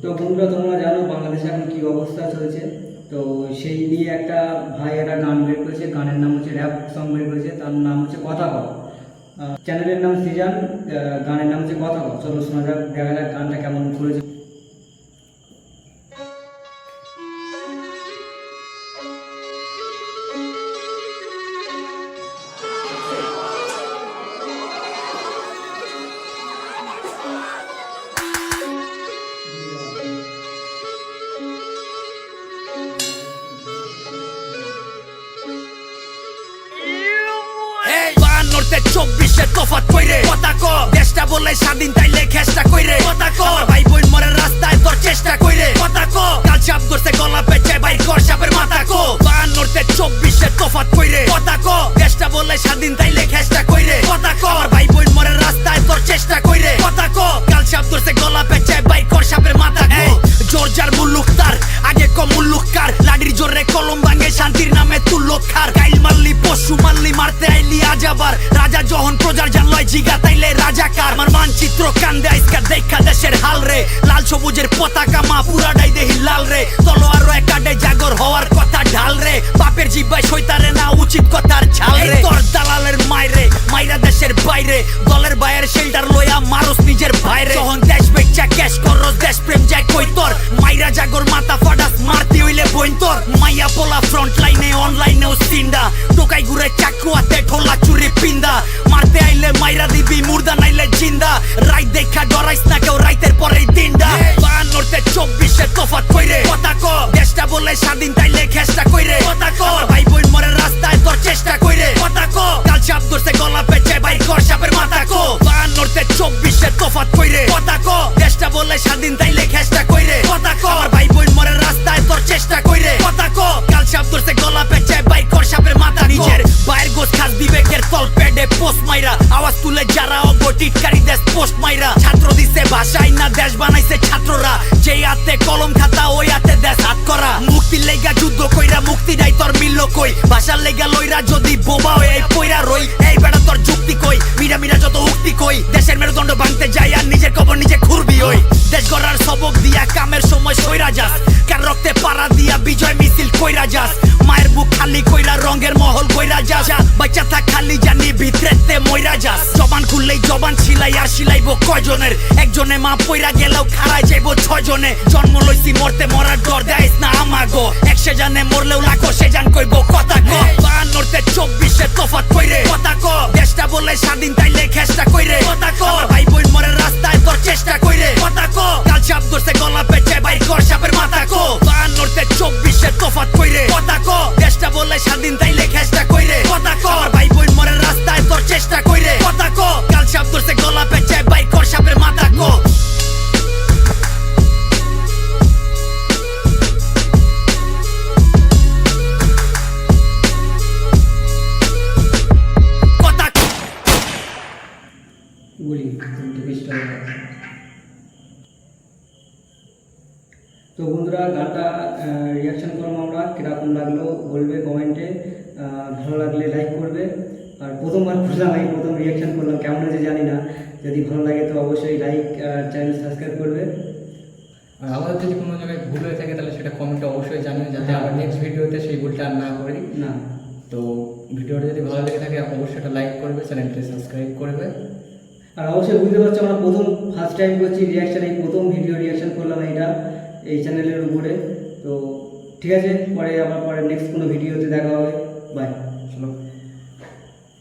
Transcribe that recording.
তো বন্ধুরা, তোমরা জানো বাংলাদেশে এখন কী অবস্থা চলছে। তো সেই নিয়ে একটা ভাই একটা গান বের করেছে, গানের নাম হচ্ছে র্যাপ সং বের করেছে, তার নাম হচ্ছে কথা কও। চ্যানেলের নাম সিজান, গানের নাম হচ্ছে কথা কও। চলো শোনা যাক, দেখা যাক গানটা কেমন করেছে। চব্বিশে তফাৎ কইরে কথা ক, দেশটা বলে স্বাধীন তাইলে খেসটা কইরে কথা ক, ভাই বোন মরে রাস্তায় তোর চেষ্টা কইরে কথা ক, কাল চাপ ধরছে গলা পেঁচে ভাই কর সাপের মাথা কো, 52-তে 24-এ তফাৎ কইরে কথা ক, দেশটা বলে স্বাধীন তাইলে খেসটা কইরে কথা ক, ভাই বোন মরে রাস্তায় তোর চেষ্টা কইরে কথা ক, কাল চাপ ধরছে গলা পেঁচে ভাই কর সাপের মাথা কো, জোর যার মুল্লুক তার আগে কম মুল্লুক কার, লাঠির জোরে কলম ভাঙে শান্তির নামে তুল্লুক খার, গাইল মারলি পশু মারলি মারতে আইলি আজ আবার, রাজা যখন প্রজার জান লয় জিগা তাইলে রাজাকার, আমার মানচিত্র কান্দে আইসকা দেখা দেশের হাল রে, লাল সবুজের পতাকা মা পুরাটাই দেহি লাল রে, তলোয়ারও একাডে জাগর হওয়ার কথা ঢাল রে, বাপের জিব্বায় সইতারে না উচিত কথার ঝাল রে, তোর দালালের মাইরে মাইরা দেশের বাইরে, দলের বাইরের শেল্টার লইয়া মারুস নিজের ভাইরে, যখন দেশ বেচা ক্যাশ করস দেশ প্রেম যায় কই তোর, মাইরা জাগর মাথা ফাটাস মারতে হইলে বইন তোর, মাইয়া পোলা ফ্রন্ট লাইনে অনলাইনেও সিন্ডা, টোকাই ঘুরে চাকু হাতে ঠোলা চুরি পিন্দা, মারতে আইলে মাইরা দিবি মুর্দা নাইলে জিন্দা, রাইত দেখা ডরাইস না কেউ রাইতের পরেই দিনটা, 52-তে 24-এ তফাৎ কইরে কথা ক, দেশটা বলে স্বাধীন তাইলে খেসটা কইরে কথা ক, ভাই বোন মরে রাস্তায় তোর চেষ্টা কইরে কথা ক, কাল চাপ ধরছে গলা পেঁচে ভাই কর সাপের মাথা কো, 52-তে 24-এ তফাৎ কইরে কথা ক, দেশটা বলে স্বাধীন তাইলে খেসটা কইরে কথা ক, ভাই বোন মরে রাস্তায় তোর চেষ্টা কইরে কথা ক, কাল চাপ ধরছে গলা পেঁচে ভাই কর সাপের মাথা, নিজের বাইর গোছ খাস বিবেকের তল পেডে পোস্ট মাইরা, আওয়াজ তুলে যারা অবটিটকারী দেশ পোস্ট মাইরা, ছাত্র দিছে ভাষাই না দেশ বানাইছে ছাত্ররা, যেই হাতে কলম খাতা ওই হাতে দেশ হাত করা, মুক্তির লেগা যুদ্ধ কইরা মুক্তি নাই তোর মিলল কই, ভাষার লেগা লইরা যদি বোবা হয়ে এই পইরা রই, এই বেটা তোর যুক্তি কই, মিরা মিরা যত উক্তি কই, দেশের মেরুদণ্ড ভাঙতে যাই আর নিজের কবর নিজে খুরবি ওই, দেশ গড়ার সবক দিয়া কামের সময় সইরা যাস, কার রক্তে পাড়া দিয়া বিজয় মিছিল কইরা যাস, মায়ের বুক খালি কইরা রঙের মহল কইরা যাস, বাচ্চা থাক খালি জানি ভিতরেতে মইরা যাস, জবান খুললেই জবান ছিলাই আর সিলাইব কয়জনের, একজনে মা পইরা গেলেও খাড়ায় যাইব 6 জনে, জন্ম লইছি মরতে মরার ডর দেয়স না আমাগো, 100 জানে মরলেও লাখো সে জান কইব কথা ক, 52-তে 24-এ তফাৎ কইরে কথা ক, দেশটা বলে স্বাধীন তাইলে খেসটা কইরে কথা ক, ভাই বোন মরে রাস্তায় তোর চেষ্টা কইরে কথা ক, কাল চাপ ধরছে গলা পেঁচে ভাই কর সাপের মাথা কো, 52-তে 24-এ তফাৎ কইরে কথা ক, দেশটা বলে স্বাধীন তাইলে খেসটা কইরে কথা ক, ভাই বোন মরে রাস্তায় তোর চেষ্টা কইরে কথা ক, কাল চাপ ধরছে গলা পেঁচে ভাই কর সাপের মাথা কো। তো বন্ধুরা, গানটা রিয়াকশন করলাম আমরা, কীরকম লাগলো বলবে কমেন্টে, ভালো লাগলে লাইক করবে, আর প্রথমবার করলাম আমি প্রথম রিয়াকশন করলাম, কেমন হয়েছে জানি না, যদি ভালো লাগে তো অবশ্যই লাইক আর চ্যানেল সাবস্ক্রাইব করবে, আর আমাদের যদি কোনো জায়গায় ভুল হয়ে থাকে তাহলে সেটা কমেন্টে অবশ্যই জানিয়ে, যাতে আবার নেক্সট ভিডিওতে সেই ভুলটা আর না করি না। তো ভিডিওটা যদি ভালো লেগে থাকে অবশ্যই একটা লাইক করবে, চ্যানেলটি সাবস্ক্রাইব করবে, আর অবশ্যই বুঝতে পারছো আমরা ফার্স্ট টাইম করছি রিয়াকশান, এই প্রথম ভিডিও রিয়াকশান করলাম এই চ্যানেলের উপরে। তো ঠিক আছে, পরে নেক্সট কোনো ভিডিওতে দেখা হবে, বাই।